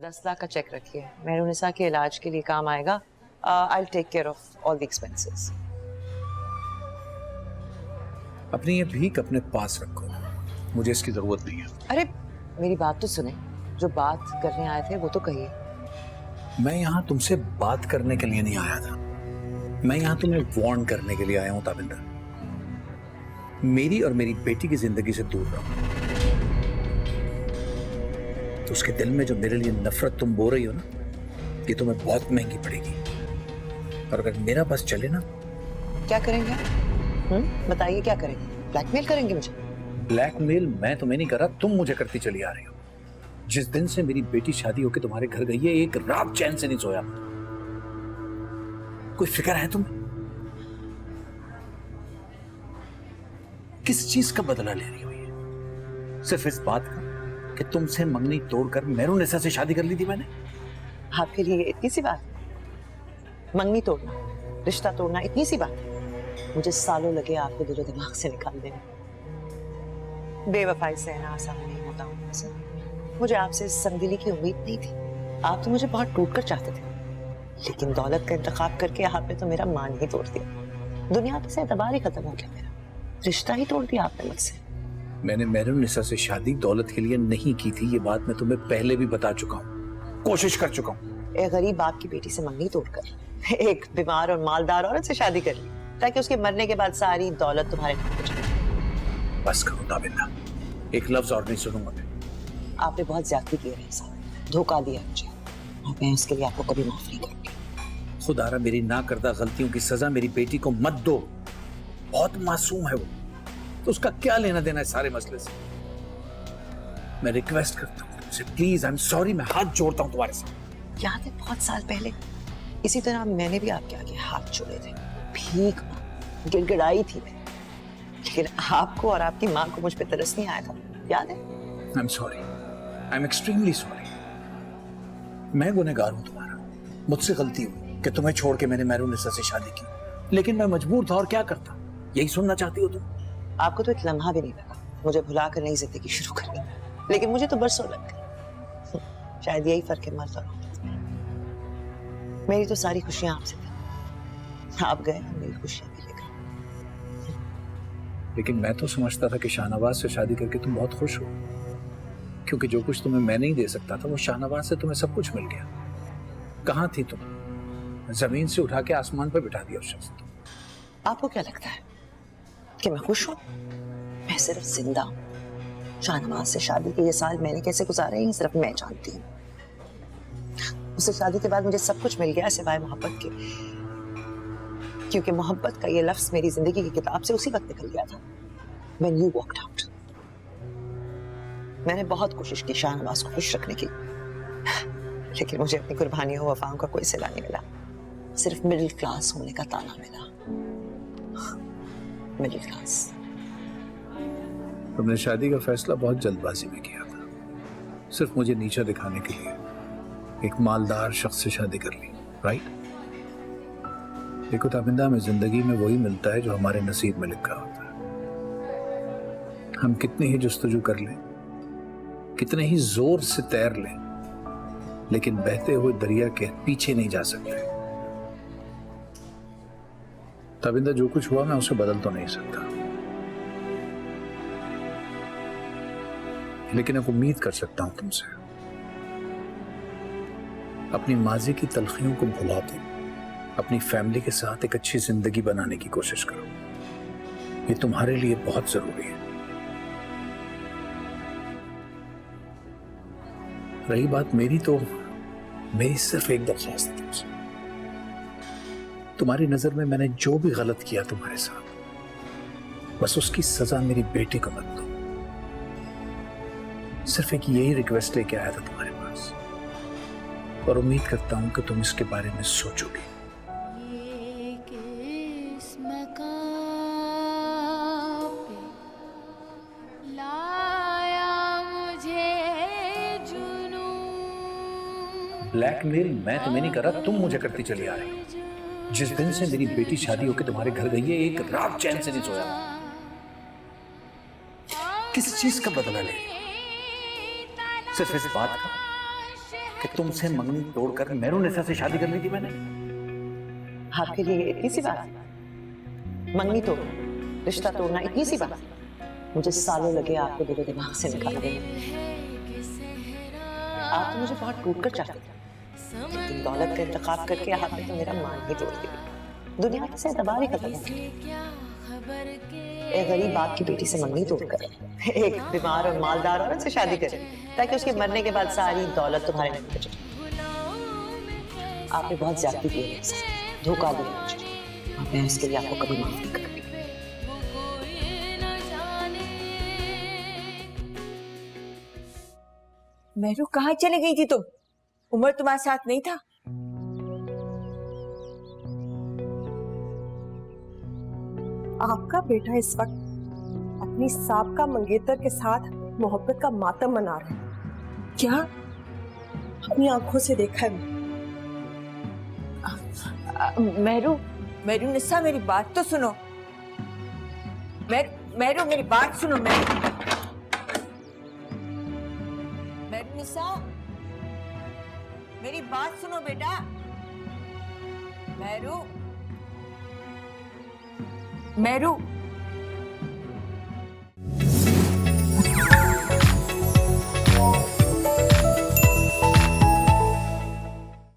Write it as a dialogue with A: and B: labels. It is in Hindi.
A: 10 लाख का चेक रखिए, मेहरुनिसा के इलाज के लिए काम आएगा। I will take care of all the expenses.
B: अपनी ये भीख अपने पास रखो, मुझे इसकी जरूरत नहीं है।
A: अरे मेरी बात तो सुने, जो बात करने आए थे वो तो कहिए।
B: मैं यहाँ तुमसे बात करने के लिए नहीं आया था, मैं यहाँ तुम्हें वार्न करने के लिए आया हूँ ताबिंदा। मेरी और मेरी बेटी की जिंदगी से दूर रहो। तो उसके दिल में जो मेरे लिए नफरत तुम बो रही हो ना, ये तुम्हें बहुत महंगी पड़ेगी। और अगर मेरा बस चले ना।
A: क्या करेंगे? बताइए क्या करेंगे? ब्लैकमेल करेंगे मुझे?
B: ब्लैकमेल मैं तुम्हें नहीं कर रहा, तुम मुझे करती चली आ रही हो। जिस दिन से मेरी बेटी शादी होकर तुम्हारे घर गई है, एक रात चैन से नहीं सोया। कोई फिक्र है तुम्हें? किस चीज का बदला ले रही हो ये? सिर्फ इस बात का कि तुमसे मंगनी तोड़कर मेहरुनिसा से शादी कर ली थी मैंने।
A: आपके लिए इतनी सी बात? मंगनी तोड़ना, रिश्ता तोड़ना इतनी सी बात? मुझे सालों लगे आपको दिलो दिमाग से निकाल देने। बेवफाई सहना आसान नहीं होता हूँ सर। मुझे आपसे संगदिली की उम्मीद नहीं थी। आप तो मुझे बहुत टूटकर चाहते थे, लेकिन दौलत का इंतखाब करके आपने तो मेरा मान ही तोड़ दिया। दुनिया पे से एतबार ही खत्म हो गया मेरा। रिश्ता ही तोड़ दिया आपने मुझसे।
B: मैंने मेहरुनिसा से शादी दौलत के लिए नहीं की थी, ये बात मैं तुम्हें पहले भी बता चुका हूँ, कोशिश कर चुका हूँ।
A: एक गरीब बाप की बेटी से मंगनी तोड़कर एक बीमार और मालदार औरत से शादी कर ली, ताकि उसके मरने के बाद सारी दौलत तुम्हारे नाम पे चले।
B: बस करो ताबिंदा, एक लफ्ज और नहीं सुनूंगा मैं।
A: आपने बहुत ज्यादती की है साहब, धोखा दिया मुझे, और मैं इसके लिए आपको कभी माफ नहीं करूंगी।
B: खुदारा मेरी ना करदा गलतियों की सजा मेरी बेटी को मत दो। बहुत मासूम है वो, तो उसका क्या लेना देना है सारे मसले से। मैं रिक्वेस्ट करता हूँ तुमसे, प्लीज, आई एम सॉरी, मैं हाथ जोड़ता हूँ तुम्हारे साथ।
A: याद है बहुत साल पहले इसी तरह मैंने भी आपके आगे हाथ जोड़े थे, भीख मांगी, गिड़गिड़ाई थी मैं, लेकिन आपको और आपकी माँ को मुझ पे तरस नहीं आया था, याद है?
B: I am sorry, I am extremely sorry. मैं गुनहगार हूँ तुम्हारा, मुझसे गलती हुई कि तुम्हें छोड़ के मैंने मेहरुनिसा से शादी की, लेकिन मैं मजबूर था और क्या करता। यही सुनना चाहती हो तुम?
A: आपको तो एक लम्हा भी नहीं लगा मुझे भुला कर नई जिंदगी शुरू करने में, लेकिन मुझे तो बरसों लग गए। शायद यही फर्क है मर्द और औरत में। मेरी तो सारी खुशियां आपसे थी, आप गए और मेरी खुशियां भी ले गए।
B: लेकिन मैं तो समझता था कि शाहनवाज से शादी करके तुम बहुत खुश हो, क्योंकि जो कुछ तुम्हें मैं नहीं दे सकता था वो शाहनवाज से तुम्हें सब कुछ मिल गया। कहाँ थी तुम? जमीन से उठा के आसमान पर बिठा दिया उस शख्स को।
A: आपको क्या लगता है कि मैं खुश हूं? मैं सिर्फ जिंदा हूं। शाहनवाज से शादी के ये साल मैंने कैसे गुजारे हैं सिर्फ मैं जानती हूँ। उससे शादी के बाद मुझे सब कुछ मिल गया सिवाय मोहब्बत के, क्योंकि मोहब्बत का ये लफ्ज मेरी जिंदगी की किताब से उसी वक्त निकल गया था when you walked out। मैंने बहुत कोशिश की शाहनवाज को खुश रखने की, लेकिन मुझे अपनी कुर्बानियों और वफाओं का कोई सिला नहीं मिला, सिर्फ मिडिल क्लास होने का ताना मिला। Middle class.
B: तुमने शादी का फैसला बहुत जल्दबाजी में किया था, सिर्फ मुझे नीचा दिखाने के लिए एक मालदार शख्स से शादी कर ली, राइट? देखो ताबिंदा, हमें जिंदगी में वही मिलता है जो हमारे नसीब में लिखा होता है। हम कितनी ही जुस्तजू कर लें, कितने ही जोर से तैर लें, लेकिन बहते हुए दरिया के पीछे नहीं जा सकते। ताबिंदा, जो कुछ हुआ मैं उसे बदल तो नहीं सकता, लेकिन अब उम्मीद कर सकता हूं तुमसे। अपनी माजी की तलखियों को भुला दो, अपनी फैमिली के साथ एक अच्छी जिंदगी बनाने की कोशिश करो। ये तुम्हारे लिए बहुत जरूरी है। रही बात मेरी, तो मेरी सिर्फ एक दरख्वास्त है तुमसे। तुम्हारी नजर में मैंने जो भी गलत किया तुम्हारे साथ, बस उसकी सजा मेरी बेटी को मत दो। सिर्फ एक यही रिक्वेस्ट लेके आया था तुम्हारे पास, और उम्मीद करता हूं कि तुम इसके बारे में सोचोगे। ब्लैकमेल मैं तुम्हें नहीं कर रहा, तुम मुझे करती चली आ रही हो। जिस दिन से मेरी बेटी शादी होकर तुम्हारे घर गई है, एक रात चैन से नहीं सोया। किस चीज का बदला ले? सिर्फ इस बात का कि तुमसे मंगनी तोड़कर मेहरू निसा से शादी कर ली थी मैंने?
A: आपके लिए इतनी सी बात? मंगनी तो रिश्ता तोड़ना इतनी सी बात? मुझे सालों लगे आपको मेरे दिमाग से निकालने में। आप तो मुझे बहुत टूट कर चाहते थे, लेकिन दौलत का इंतखाब करके आपने तो मेरा मान ही तोड़ दिया। दुनिया से दबाव ही खत्म हो गया। एक गरीब बाप की बेटी से मंगनी तोड़कर एक बीमार और मालदार औरत से शादी करे ताकि उसके मरने के बाद सारी दौलत तुम्हारे नाम पे चले। आपने बहुत ज्यादती की मेरे साथ, धोखा दिया मुझे, और मैं इसके लिए आपको कभी माफ नहीं करूंगी।
C: मेहरू कहाँ चली गई थी तुम? उमर तुम्हारे साथ नहीं था?
D: आपका बेटा इस वक्त अपनी साबका मंगेतर के साथ मोहब्बत का मातम मना रहा है।
C: क्या?
D: अपनी आंखों से देखा है
C: मेहरू, मेहरू निसा मेरी बात तो सुनो। मेहरू मेरी बात सुनो। मेहरू निसा, मेरी बात सुनो बेटा। मेहरू, मेहरू